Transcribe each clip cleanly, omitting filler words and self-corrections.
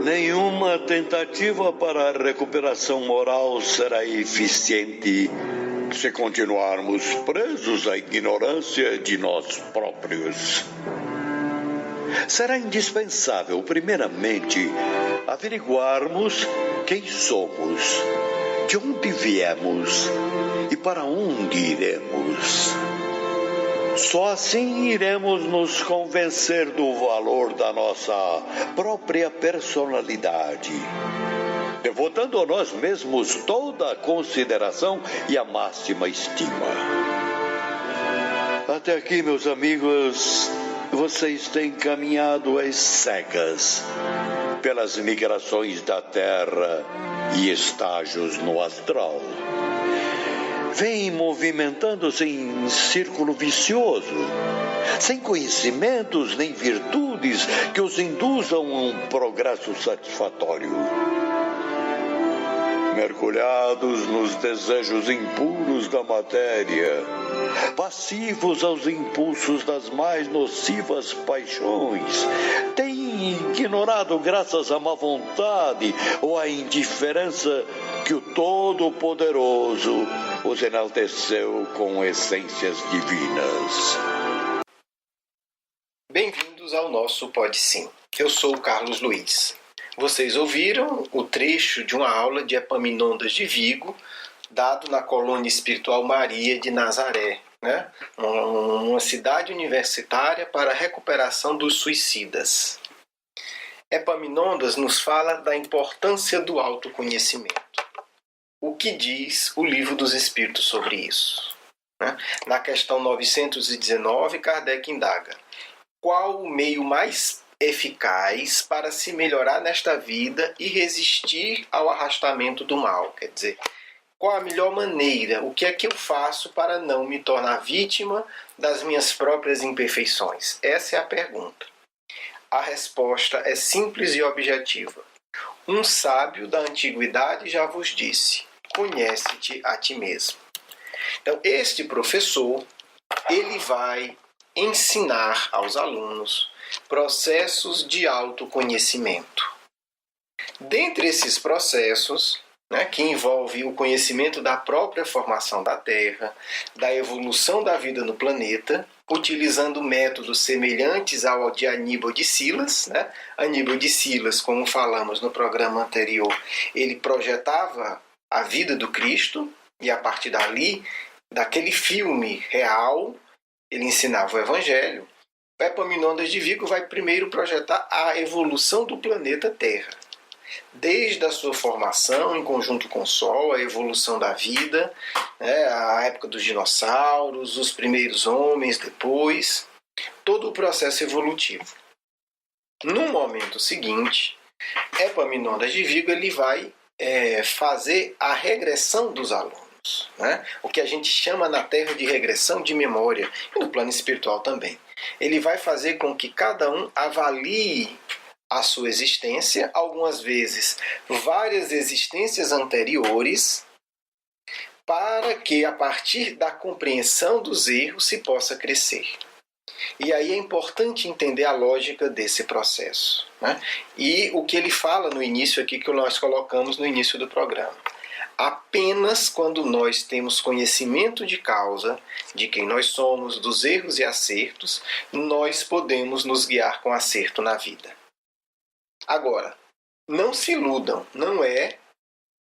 Nenhuma tentativa para a recuperação moral será eficiente se continuarmos presos à ignorância de nós próprios. Será indispensável, primeiramente, averiguarmos quem somos, de onde viemos e para onde iremos. Só assim iremos nos convencer do valor da nossa própria personalidade, devotando a nós mesmos toda a consideração e a máxima estima. Até aqui, meus amigos, vocês têm caminhado às cegas pelas migrações da Terra e estágios no astral. Vêm movimentando-se em círculo vicioso, sem conhecimentos nem virtudes que os induzam a um progresso satisfatório. Mergulhados nos desejos impuros da matéria, passivos aos impulsos das mais nocivas paixões, têm ignorado, graças à má vontade ou à indiferença, que o Todo-Poderoso os enalteceu com essências divinas. Bem-vindos ao nosso Pode Sim. Eu sou o Carlos Luiz. Vocês ouviram o trecho de uma aula de Epaminondas de Vigo, dado na colônia espiritual Maria de Nazaré, né? Uma cidade universitária para a recuperação dos suicidas. Epaminondas nos fala da importância do autoconhecimento. O que diz o Livro dos Espíritos sobre isso? Na questão 919, Kardec indaga: qual o meio mais eficaz para se melhorar nesta vida e resistir ao arrastamento do mal? Quer dizer, qual a melhor maneira? O que é que eu faço para não me tornar vítima das minhas próprias imperfeições? Essa é a pergunta. A resposta é simples e objetiva. Um sábio da antiguidade já vos disse: conhece-te a ti mesmo. Então, este professor, ele vai ensinar aos alunos processos de autoconhecimento. Dentre esses processos, que envolve o conhecimento da própria formação da Terra, da evolução da vida no planeta, utilizando métodos semelhantes ao de Aníbal de Silas. Aníbal de Silas, como falamos no programa anterior, ele projetava a vida do Cristo e a partir dali, daquele filme real, ele ensinava o Evangelho. Epaminondas de Vigo vai primeiro projetar a evolução do planeta Terra. Desde a sua formação em conjunto com o Sol, a evolução da vida, a época dos dinossauros, os primeiros homens depois, todo o processo evolutivo. No momento seguinte, Epaminondas de Vigo ele vai fazer a regressão dos alunos. O que a gente chama na Terra de regressão de memória, e no plano espiritual também. Ele vai fazer com que cada um avalie a sua existência, algumas vezes várias existências anteriores, para que a partir da compreensão dos erros se possa crescer. E aí é importante entender a lógica desse processo. E o que ele fala no início aqui, que nós colocamos no início do programa. Apenas quando nós temos conhecimento de causa, de quem nós somos, dos erros e acertos, nós podemos nos guiar com acerto na vida. Agora, não se iludam, não é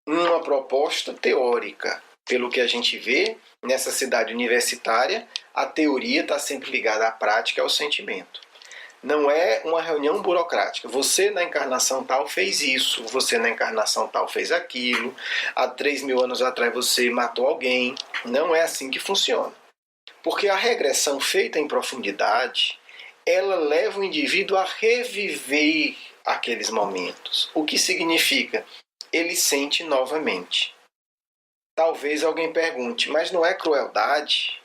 uma proposta teórica. Pelo que a gente vê nessa cidade universitária, a teoria está sempre ligada à prática e ao sentimento. Não é uma reunião burocrática. Você na encarnação tal fez isso, você na encarnação tal fez aquilo, há 3.000 anos atrás você matou alguém. Não é assim que funciona. Porque a regressão feita em profundidade, ela leva o indivíduo a reviver aqueles momentos. O que significa? Ele sente novamente. Talvez alguém pergunte, mas não é crueldade?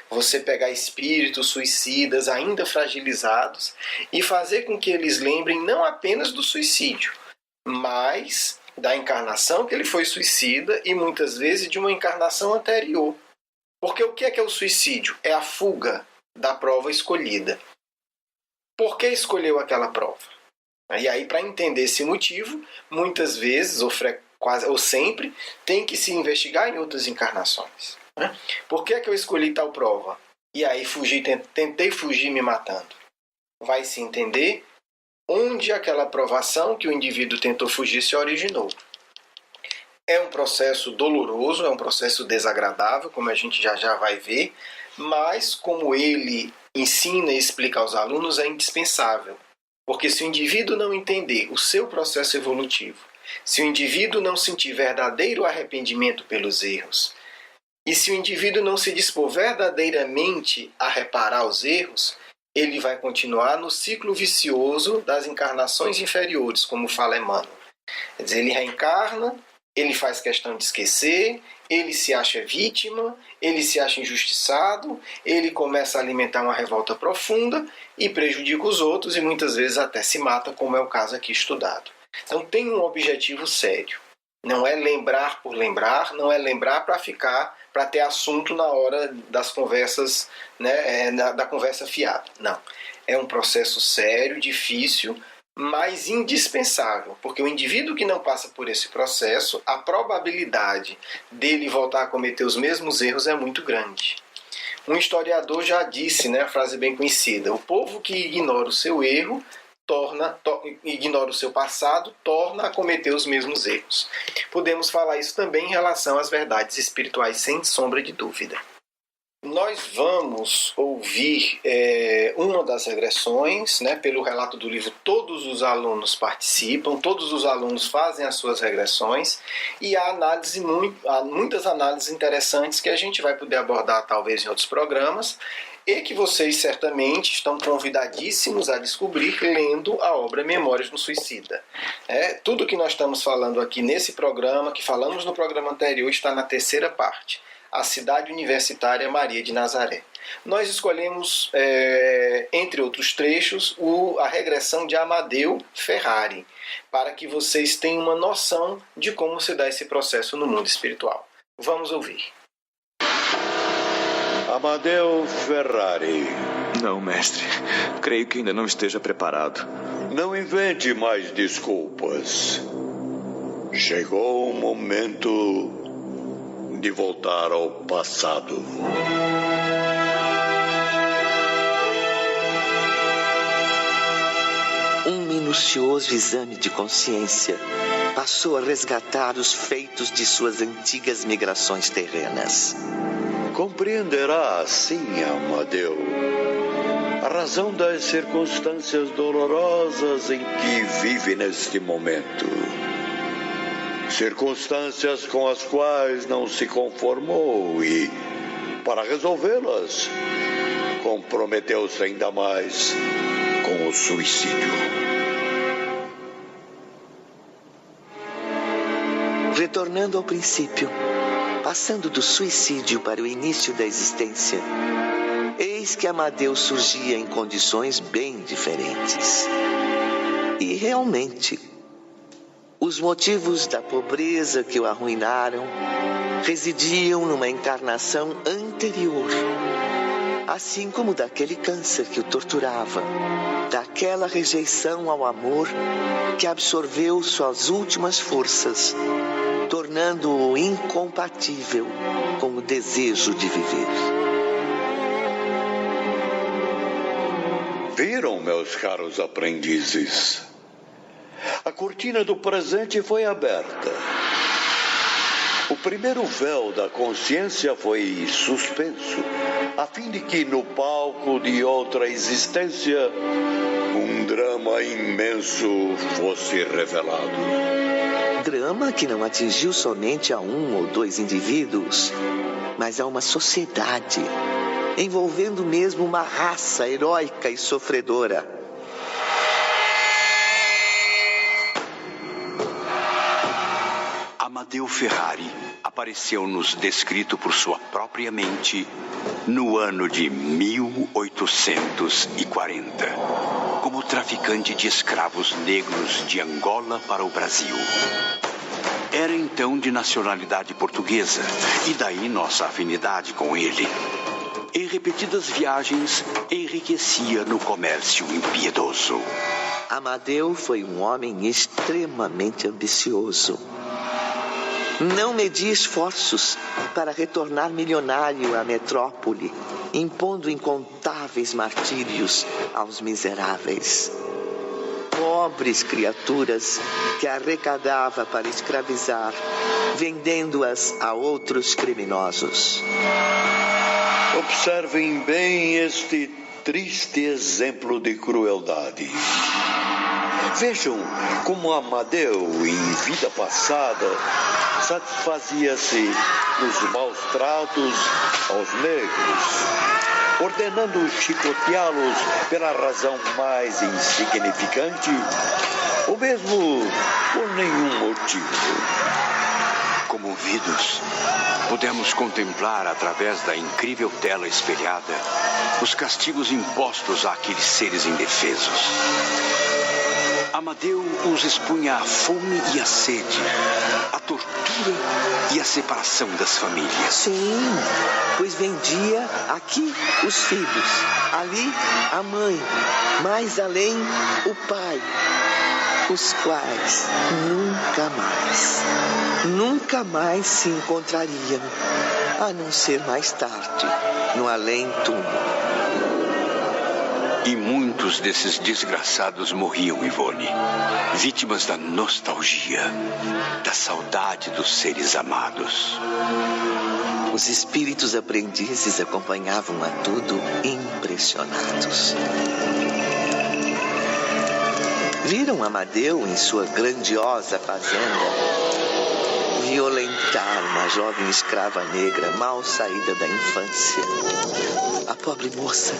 Você pegar espíritos suicidas ainda fragilizados e fazer com que eles lembrem não apenas do suicídio, mas da encarnação que ele foi suicida e muitas vezes de uma encarnação anterior. Porque o que é o suicídio? É a fuga da prova escolhida. Por que escolheu aquela prova? E aí, para entender esse motivo, muitas vezes, ou sempre, tem que se investigar em outras encarnações. Né? Por que é que eu escolhi tal prova? E aí tentei fugir me matando. Vai se entender onde aquela provação que o indivíduo tentou fugir se originou. É um processo doloroso, é um processo desagradável, como a gente já vai ver, mas como ele ensina e explica aos alunos, é indispensável. Porque se o indivíduo não entender o seu processo evolutivo, se o indivíduo não sentir verdadeiro arrependimento pelos erros, e se o indivíduo não se dispor verdadeiramente a reparar os erros, ele vai continuar no ciclo vicioso das encarnações inferiores, como fala Emmanuel. Quer dizer, ele reencarna, ele faz questão de esquecer, ele se acha vítima, ele se acha injustiçado, ele começa a alimentar uma revolta profunda e prejudica os outros e muitas vezes até se mata, como é o caso aqui estudado. Então tem um objetivo sério. Não é lembrar por lembrar, não é lembrar para ter assunto na hora das conversas, né, da conversa fiada. Não. É um processo sério, difícil, mas indispensável, porque o indivíduo que não passa por esse processo, a probabilidade dele voltar a cometer os mesmos erros é muito grande. Um historiador já disse, né, a frase bem conhecida: o povo que ignora o seu erro, ignora o seu passado, torna a cometer os mesmos erros. Podemos falar isso também em relação às verdades espirituais, sem sombra de dúvida. Nós vamos ouvir uma das regressões, né, pelo relato do livro. Todos os alunos participam, todos os alunos fazem as suas regressões e há muitas análises interessantes que a gente vai poder abordar talvez em outros programas e que vocês certamente estão convidadíssimos a descobrir lendo a obra Memórias do Suicida. Tudo que nós estamos falando aqui nesse programa, que falamos no programa anterior, está na terceira parte. A Cidade Universitária Maria de Nazaré. Nós escolhemos, entre outros trechos, a regressão de Amadeu Ferrari, para que vocês tenham uma noção de como se dá esse processo no mundo espiritual. Vamos ouvir. Amadeu Ferrari. Não, mestre. Creio que ainda não esteja preparado. Não invente mais desculpas. Chegou o momento de voltar ao passado. Um minucioso exame de consciência passou a resgatar os feitos de suas antigas migrações terrenas. Compreenderá, sim, Amadeu, a razão das circunstâncias dolorosas em que vive neste momento. Circunstâncias com as quais não se conformou e, para resolvê-las, comprometeu-se ainda mais com o suicídio. Retornando ao princípio, passando do suicídio para o início da existência, eis que Amadeu surgia em condições bem diferentes. E realmente, os motivos da pobreza que o arruinaram residiam numa encarnação anterior, assim como daquele câncer que o torturava, daquela rejeição ao amor que absorveu suas últimas forças, tornando-o incompatível com o desejo de viver. Viram, meus caros aprendizes? A cortina do presente foi aberta. O primeiro véu da consciência foi suspenso, a fim de que no palco de outra existência um drama imenso fosse revelado. Drama que não atingiu somente a um ou dois indivíduos, mas a uma sociedade, envolvendo mesmo uma raça heróica e sofredora. Amadeu Ferrari apareceu-nos descrito por sua própria mente no ano de 1840, como traficante de escravos negros de Angola para o Brasil. Era então de nacionalidade portuguesa, e daí nossa afinidade com ele. Em repetidas viagens, enriquecia no comércio impiedoso. Amadeu foi um homem extremamente ambicioso. Não media esforços para retornar milionário à metrópole, impondo incontáveis martírios aos miseráveis. Pobres criaturas que arrecadava para escravizar, vendendo-as a outros criminosos. Observem bem este triste exemplo de crueldade. Vejam como Amadeu, em vida passada, satisfazia-se dos maus tratos aos negros, ordenando chicoteá-los pela razão mais insignificante, ou mesmo por nenhum motivo. Comovidos, podemos contemplar através da incrível tela espelhada os castigos impostos àqueles seres indefesos. Amadeu os expunha à fome e à sede, à tortura e à separação das famílias. Sim, pois vendia aqui os filhos, ali a mãe, mais além o pai, os quais nunca mais se encontrariam, a não ser mais tarde, no além-túmulo. E muitos desses desgraçados morriam, Ivone, vítimas da nostalgia, da saudade dos seres amados. Os espíritos aprendizes acompanhavam a tudo impressionados. Viram Amadeu em sua grandiosa fazenda violentar uma jovem escrava negra mal saída da infância. A pobre moça,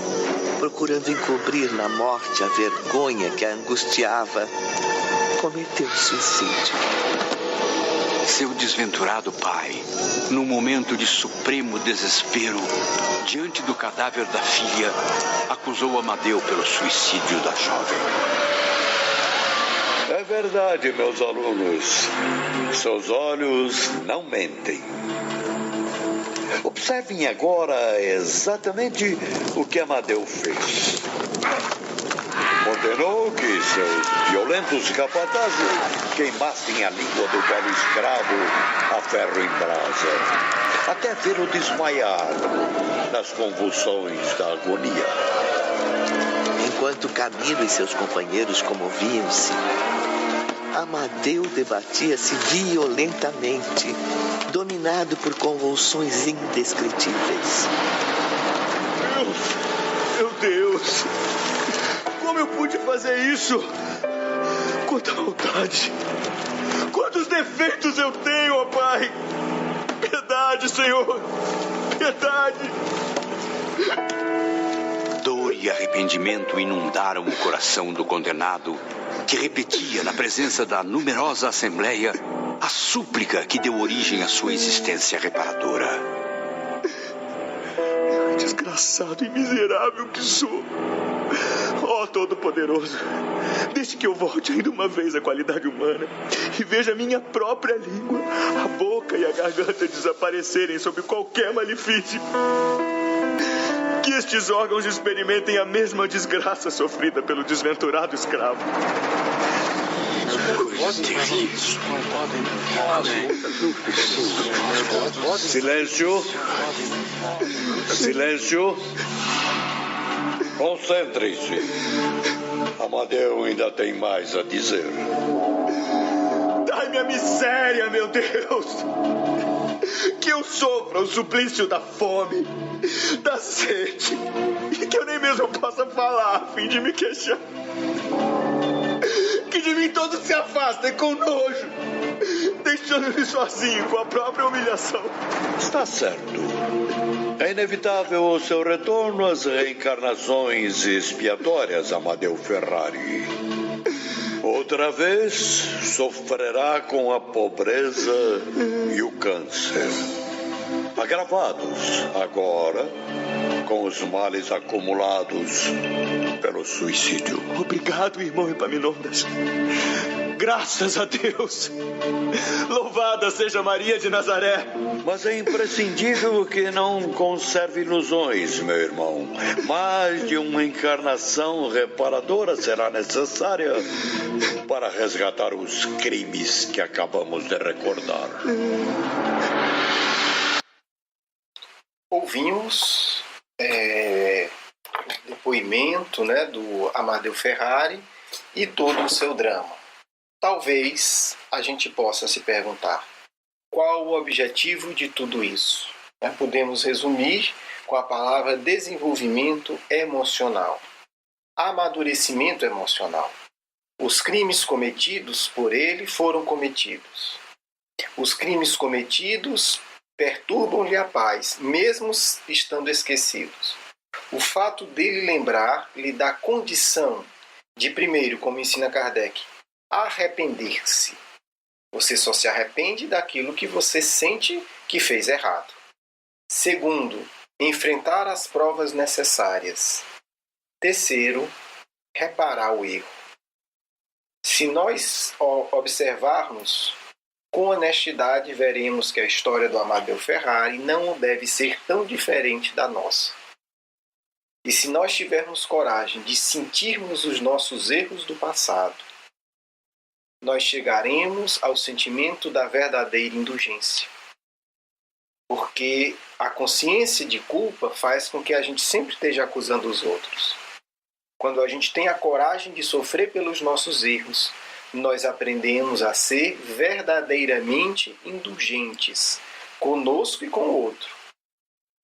procurando encobrir na morte a vergonha que a angustiava, cometeu suicídio. Seu desventurado pai, num momento de supremo desespero, diante do cadáver da filha, acusou Amadeu pelo suicídio da jovem. É verdade, meus alunos. Seus olhos não mentem. Observem agora exatamente o que Amadeu fez. Ordenou que seus violentos capatazes queimassem a língua do velho escravo a ferro em brasa, até vê-lo desmaiar nas convulsões da agonia. Enquanto Camilo e seus companheiros comoviam-se, Amadeu debatia-se violentamente, dominado por convulsões indescritíveis. Meu Deus! Como eu pude fazer isso? Quanta maldade! Quantos defeitos eu tenho, ó Pai! Piedade, Senhor! Piedade! Dor e arrependimento inundaram o coração do condenado, que repetia na presença da numerosa assembleia a súplica que deu origem à sua existência reparadora. Desgraçado e miserável que sou! Ó Todo-Poderoso, deixe que eu volte ainda uma vez à qualidade humana e veja minha própria língua, a boca e a garganta desaparecerem sob qualquer malefício. Que estes órgãos experimentem a mesma desgraça sofrida pelo desventurado escravo. Silêncio. Silêncio. Concentrem-se. Amadeu ainda tem mais a dizer. Dai-me a miséria, meu Deus! Que eu sofra o suplício da fome, da sede, e que eu nem mesmo possa falar a fim de me queixar. Que de mim todos se afastem com nojo, deixando-me sozinho com a própria humilhação. Está certo. É inevitável o seu retorno às reencarnações expiatórias, Amadeu Ferrari. Outra vez, sofrerá com a pobreza e o câncer, agravados agora com os males acumulados pelo suicídio. Obrigado, irmão Epaminondas. Graças a Deus. Louvada seja Maria de Nazaré. Mas é imprescindível que não conserve ilusões, meu irmão. Mais de uma encarnação reparadora será necessária para resgatar os crimes que acabamos de recordar. Ouvimos o depoimento, né, do Amadeu Ferrari e todo o seu drama. Talvez a gente possa se perguntar: qual o objetivo de tudo isso? Podemos resumir com a palavra desenvolvimento emocional, amadurecimento emocional. Os crimes cometidos por ele foram cometidos. Os crimes cometidos perturbam-lhe a paz, mesmo estando esquecidos. O fato dele lembrar lhe dá condição de, primeiro, como ensina Kardec, arrepender-se. Você só se arrepende daquilo que você sente que fez errado. Segundo, enfrentar as provas necessárias. Terceiro, reparar o erro. Se nós observarmos com honestidade, veremos que a história do Amadeu Ferrari não deve ser tão diferente da nossa. E se nós tivermos coragem de sentirmos os nossos erros do passado, nós chegaremos ao sentimento da verdadeira indulgência. Porque a consciência de culpa faz com que a gente sempre esteja acusando os outros. Quando a gente tem a coragem de sofrer pelos nossos erros, nós aprendemos a ser verdadeiramente indulgentes conosco e com o outro.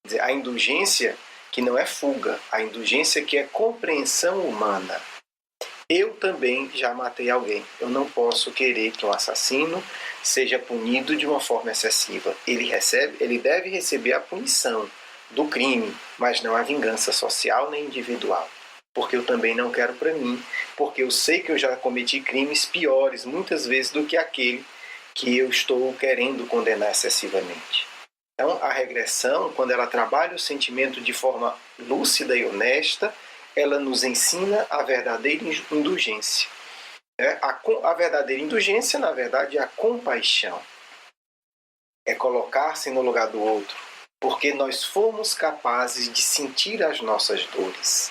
Quer dizer, a indulgência que não é fuga, a indulgência que é compreensão humana. Eu também já matei alguém. Eu não posso querer que um assassino seja punido de uma forma excessiva. Ele deve receber a punição do crime, mas não a vingança social nem individual. Porque eu também não quero para mim, porque eu sei que eu já cometi crimes piores muitas vezes do que aquele que eu estou querendo condenar excessivamente. Então, a regressão, quando ela trabalha o sentimento de forma lúcida e honesta, ela nos ensina a verdadeira indulgência. A verdadeira indulgência, na verdade, é a compaixão. É colocar-se no lugar do outro, porque nós fomos capazes de sentir as nossas dores.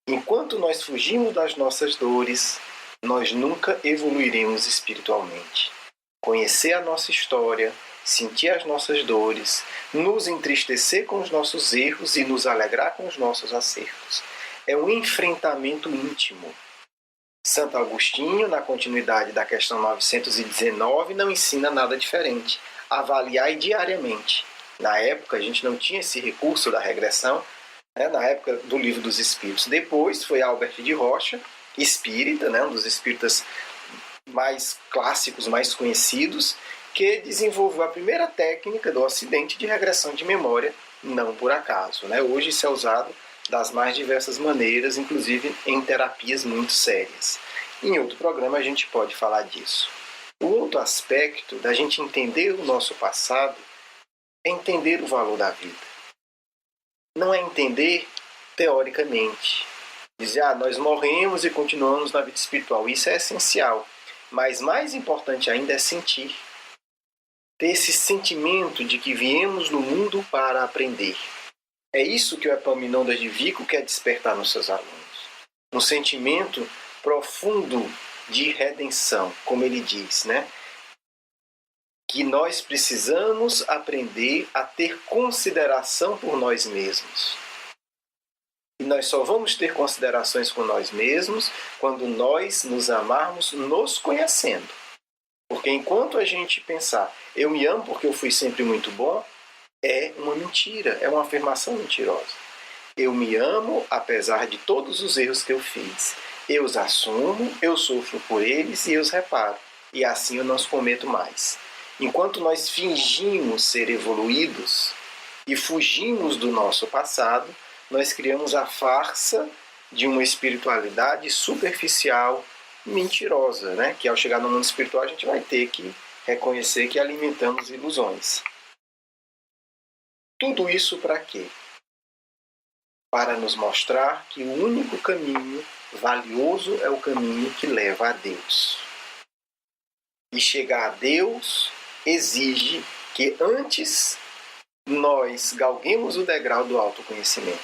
Enquanto nós fugimos das nossas dores, nós nunca evoluiremos espiritualmente. Conhecer a nossa história, sentir as nossas dores, nos entristecer com os nossos erros e nos alegrar com os nossos acertos. É um enfrentamento íntimo. Santo Agostinho, na continuidade da questão 919, não ensina nada diferente. Avaliai diariamente. Na época, a gente não tinha esse recurso da regressão, na época do Livro dos Espíritos. Depois foi Albert de Rocha, espírita, um dos espíritas mais clássicos, mais conhecidos, que desenvolveu a primeira técnica do Ocidente de regressão de memória, não por acaso. Hoje isso é usado das mais diversas maneiras, inclusive em terapias muito sérias. Em outro programa a gente pode falar disso. O outro aspecto da gente entender o nosso passado é entender o valor da vida. Não é entender teoricamente. Dizer, nós morremos e continuamos na vida espiritual. Isso é essencial. Mas mais importante ainda é sentir. Ter esse sentimento de que viemos no mundo para aprender. É isso que o Epaminondas de Vico quer despertar nos seus alunos. Um sentimento profundo de redenção, como ele diz, que nós precisamos aprender a ter consideração por nós mesmos. E nós só vamos ter considerações por nós mesmos quando nós nos amarmos nos conhecendo. Porque enquanto a gente pensar, eu me amo porque eu fui sempre muito bom, é uma mentira, é uma afirmação mentirosa. Eu me amo apesar de todos os erros que eu fiz. Eu os assumo, eu sofro por eles e eu os reparo. E assim eu não os cometo mais. Enquanto nós fingimos ser evoluídos e fugimos do nosso passado, nós criamos a farsa de uma espiritualidade superficial, mentirosa, que ao chegar no mundo espiritual a gente vai ter que reconhecer que alimentamos ilusões. Tudo isso para quê? para nos mostrar que o único caminho valioso é o caminho que leva a Deus. E chegar a Deus exige que antes nós galguemos o degrau do autoconhecimento,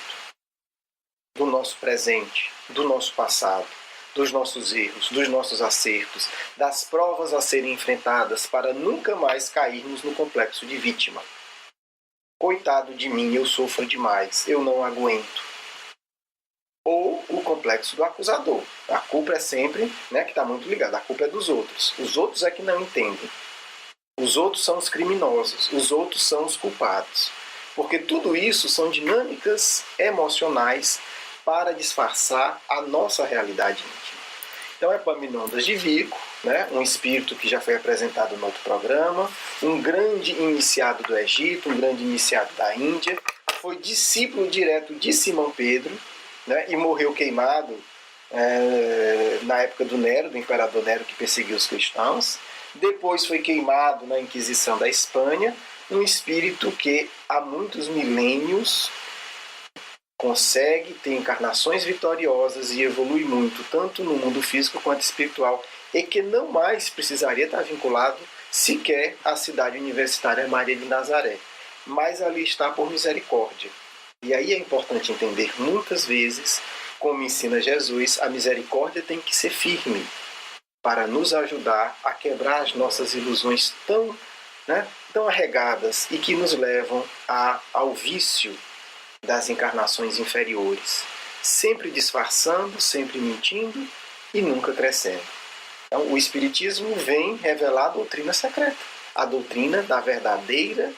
do nosso presente, do nosso passado, dos nossos erros, dos nossos acertos, das provas a serem enfrentadas para nunca mais cairmos no complexo de vítima. Coitado de mim, eu sofro demais, eu não aguento. Ou o complexo do acusador. A culpa é sempre, que está muito ligada, a culpa é dos outros. Os outros é que não entendem. Os outros são os criminosos, os outros são os culpados. Porque tudo isso são dinâmicas emocionais para disfarçar a nossa realidade íntima. Então, Epaminondas de Vico, um espírito que já foi apresentado no outro programa, um grande iniciado do Egito, um grande iniciado da Índia, foi discípulo direto de Simão Pedro, e morreu queimado na época do Nero, do imperador Nero, que perseguiu os cristãos. Depois foi queimado na Inquisição da Espanha, um espírito que há muitos milênios consegue ter encarnações vitoriosas e evolui muito, tanto no mundo físico quanto espiritual, e que não mais precisaria estar vinculado sequer à cidade universitária Maria de Nazaré, mas ali está por misericórdia. E aí é importante entender, muitas vezes, como ensina Jesus, a misericórdia tem que ser firme para nos ajudar a quebrar as nossas ilusões tão arregadas e que nos levam ao vício das encarnações inferiores, sempre disfarçando, sempre mentindo e nunca crescendo. Então, o Espiritismo vem revelar a doutrina secreta, a doutrina da verdadeira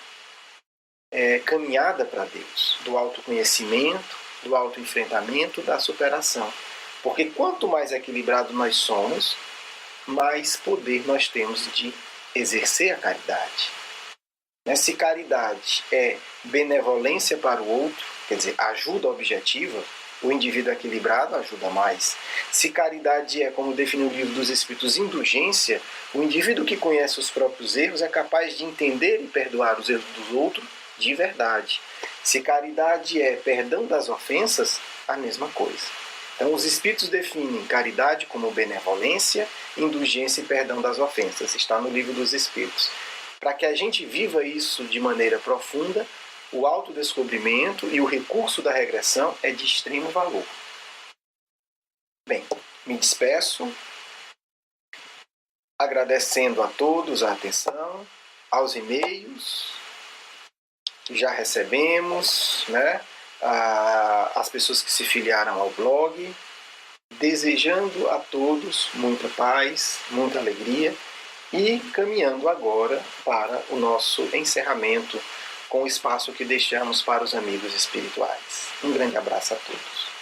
caminhada para Deus, do autoconhecimento, do autoenfrentamento, da superação. Porque quanto mais equilibrado nós somos, mais poder nós temos de exercer a caridade. Se caridade é benevolência para o outro, quer dizer, ajuda objetiva, o indivíduo equilibrado ajuda mais. Se caridade é, como define o Livro dos Espíritos, indulgência, o indivíduo que conhece os próprios erros é capaz de entender e perdoar os erros dos outros de verdade. Se caridade é perdão das ofensas, a mesma coisa. Então, os Espíritos definem caridade como benevolência, indulgência e perdão das ofensas. Está no Livro dos Espíritos. Para que a gente viva isso de maneira profunda, o autodescobrimento e o recurso da regressão é de extremo valor. Bem, me despeço, agradecendo a todos a atenção, aos e-mails que já recebemos, as pessoas que se filiaram ao blog, desejando a todos muita paz, muita alegria e caminhando agora para o nosso encerramento com o espaço que deixamos para os amigos espirituais. Um grande abraço a todos.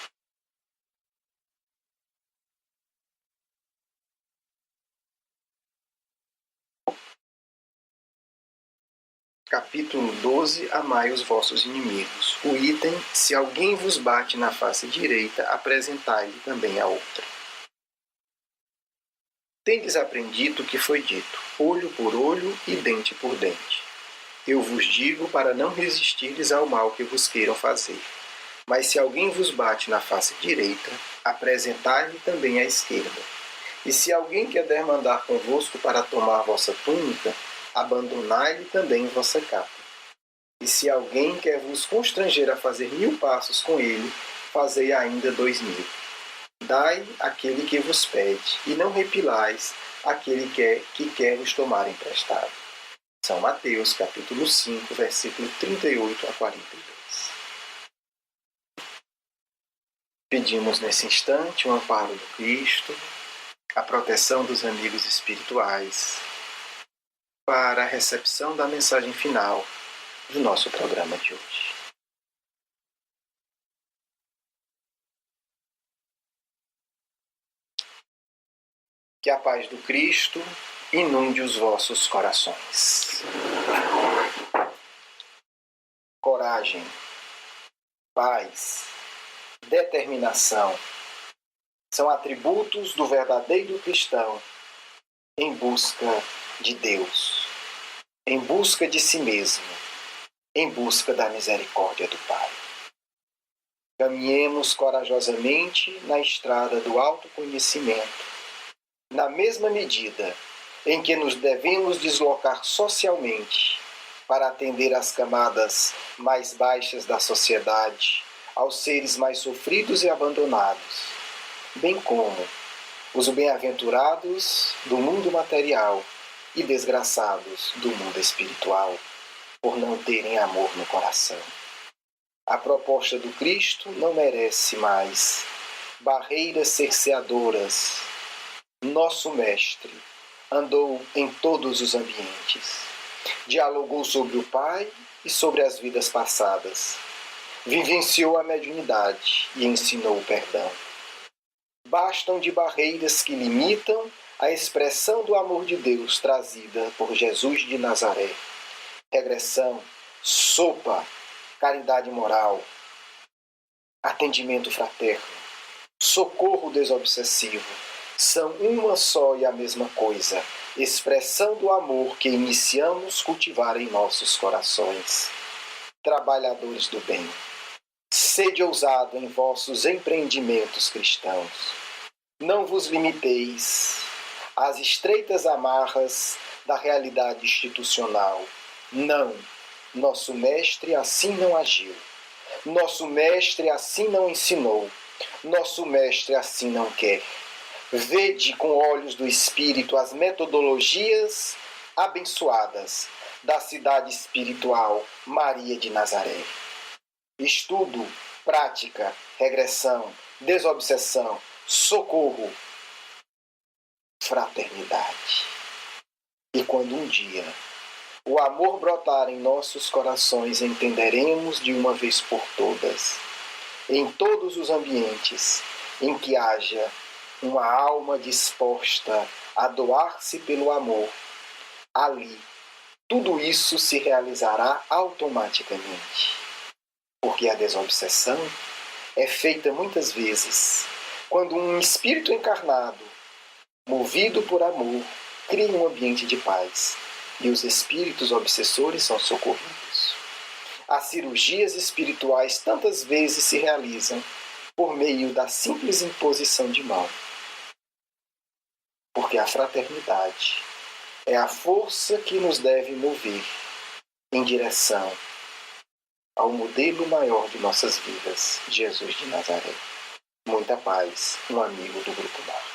Capítulo 12. Amai os vossos inimigos. O item: se alguém vos bate na face direita, apresentai-lhe também a outra. Tendes aprendido o que foi dito, olho por olho e dente por dente. Eu vos digo para não resistirdes ao mal que vos queiram fazer. Mas se alguém vos bate na face direita, apresentai-lhe também a esquerda. E se alguém quer mandar convosco para tomar vossa túnica, abandonai-lhe também vossa capa. E se alguém quer vos constranger a fazer 1000 passos com ele, fazei ainda 2000. Dai àquele que vos pede, e não repilais aquele que quer vos tomar emprestado. São Mateus, capítulo 5, versículo 38 a 42. Pedimos nesse instante o amparo do Cristo, a proteção dos amigos espirituais, para a recepção da mensagem final do nosso programa de hoje. Que a paz do Cristo inunde os vossos corações. Coragem, paz, determinação são atributos do verdadeiro cristão em busca de Deus, em busca de si mesmo, em busca da misericórdia do Pai. Caminhemos corajosamente na estrada do autoconhecimento, na mesma medida em que nos devemos deslocar socialmente para atender às camadas mais baixas da sociedade, aos seres mais sofridos e abandonados, bem como os bem-aventurados do mundo material e desgraçados do mundo espiritual, por não terem amor no coração. A proposta do Cristo não merece mais barreiras cerceadoras. Nosso Mestre andou em todos os ambientes. Dialogou sobre o Pai e sobre as vidas passadas. Vivenciou a mediunidade e ensinou o perdão. Bastam de barreiras que limitam a expressão do amor de Deus trazida por Jesus de Nazaré. Regressão, sopa, caridade moral, atendimento fraterno, socorro desobsessivo, são uma só e a mesma coisa, expressão do amor que iniciamos cultivar em nossos corações. Trabalhadores do bem, sede ousado em vossos empreendimentos cristãos. Não vos limiteis às estreitas amarras da realidade institucional. Não, nosso Mestre assim não agiu. Nosso Mestre assim não ensinou. Nosso Mestre assim não quer. Vede com olhos do Espírito as metodologias abençoadas da cidade espiritual Maria de Nazaré. Estudo, prática, regressão, desobsessão, socorro, fraternidade. E quando um dia o amor brotar em nossos corações, entenderemos de uma vez por todas, em todos os ambientes em que haja uma alma disposta a doar-se pelo amor, ali tudo isso se realizará automaticamente. Porque a desobsessão é feita muitas vezes quando um espírito encarnado, movido por amor, cria um ambiente de paz e os espíritos obsessores são socorridos. As cirurgias espirituais tantas vezes se realizam por meio da simples imposição de mão. Porque a fraternidade é a força que nos deve mover em direção ao modelo maior de nossas vidas, Jesus de Nazaré. Muita paz, um amigo do Grupo Mar.